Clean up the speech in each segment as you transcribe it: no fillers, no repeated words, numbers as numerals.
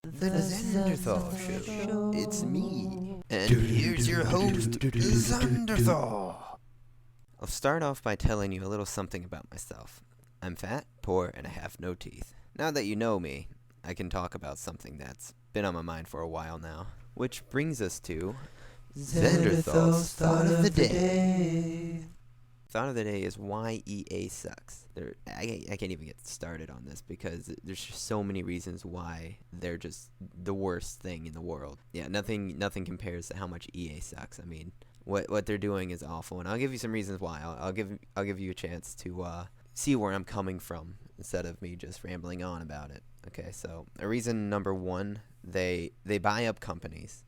The Zanderthaw Show. It's me. And here's your host, Zanderthaw. I'll start off by telling you a little something about myself. I'm fat, poor, and I have no teeth. Now that you know me, I can talk about something that's been on my mind for a while now. Which brings us to Zanderthaw's Thought of the Day. Thought of the day is why EA sucks. I can't even get started on this because there's just so many reasons why they're just the worst thing in the world. Yeah, nothing compares to how much EA sucks. I mean, what they're doing is awful, and I'll give you some reasons why. I'll give you a chance to see where I'm coming from instead of me just rambling on about it. Okay, so reason number one, they buy up companies,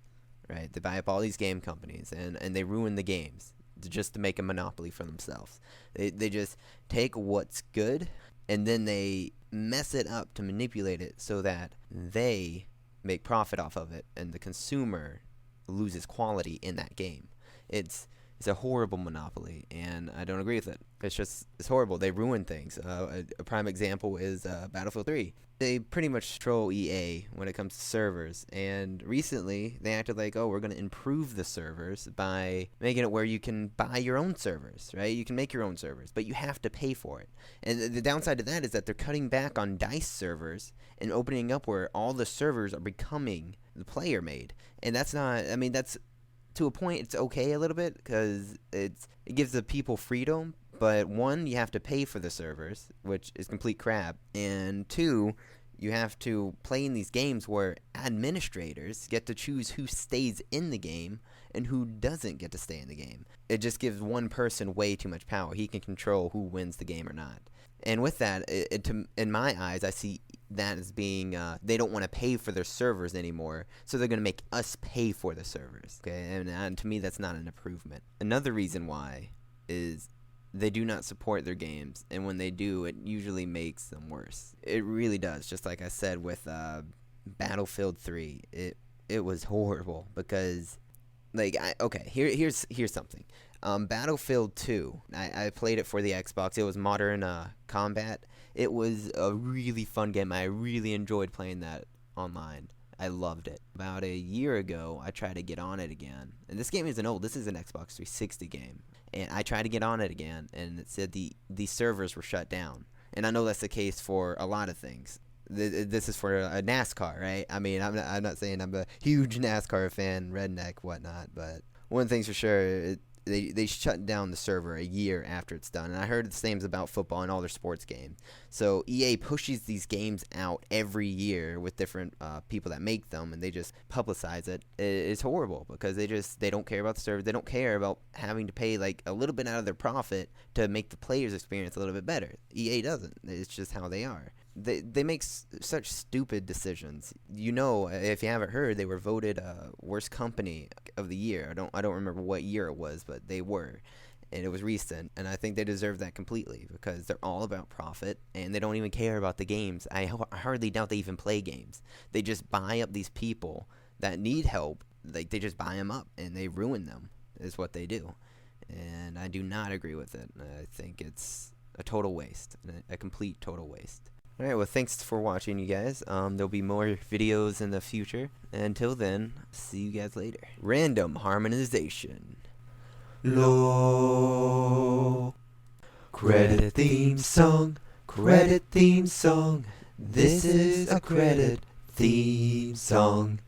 right? They buy up all these game companies and they ruin the games just to make a monopoly for themselves. They just take what's good and then they mess it up to manipulate it so that they make profit off of it and the consumer loses quality in that game. It's a horrible monopoly, and I don't agree with it. It's horrible. They ruin things. A prime example is Battlefield 3. They pretty much troll EA when it comes to servers, and recently they acted like, oh, we're going to improve the servers by making it where you can buy your own servers, right? You can make your own servers, but you have to pay for it. And the downside to that is that they're cutting back on DICE servers and opening up where all the servers are becoming the player made. And that's not, I mean, that's, to a point, it's okay a little bit because it gives the people freedom. But one, you have to pay for the servers, which is complete crap. And two, you have to play in these games where administrators get to choose who stays in the game and who doesn't get to stay in the game. It just gives one person way too much power. He can control who wins the game or not. And with that, in my eyes, I see that as being they don't want to pay for their servers anymore, so they're going to make us pay for the servers. Okay, and to me, that's not an improvement. Another reason why is they do not support their games, and when they do, it usually makes them worse. It really does. Just like I said with Battlefield 3, it was horrible because, like, here's something. Battlefield 2, I played it for the Xbox. It was Modern Combat. It was a really fun game. I really enjoyed playing that online. I loved it. About a year ago, I tried to get on it again. And this game isn't old. This is an Xbox 360 game. And I tried to get on it again, and it said the servers were shut down. And I know that's the case for a lot of things. This is for a NASCAR, right? I mean, I'm not saying I'm a huge NASCAR fan, redneck, whatnot, but one of the things for sure, they shut down the server a year after it's done. And I heard the same about football and all their sports games. So EA pushes these games out every year with different people that make them, and they just publicize it. It's horrible because they don't care about the server. They don't care about having to pay like a little bit out of their profit to make the players' experience a little bit better. EA doesn't. It's just how they are. They make such stupid decisions. You know, if you haven't heard, they were voted worst company of the year. I don't remember what year it was, but they were, and it was recent. And I think they deserve that completely because they're all about profit, and they don't even care about the games. I hardly doubt they even play games. They just buy up these people that need help. Like, they just buy them up and they ruin them. Is what they do, and I do not agree with it. I think it's a total waste, a complete total waste. Alright, well, thanks for watching, you guys. There'll be more videos in the future. Until then, see you guys later. Random harmonization. Low. Credit theme song. Credit theme song. This is a credit theme song.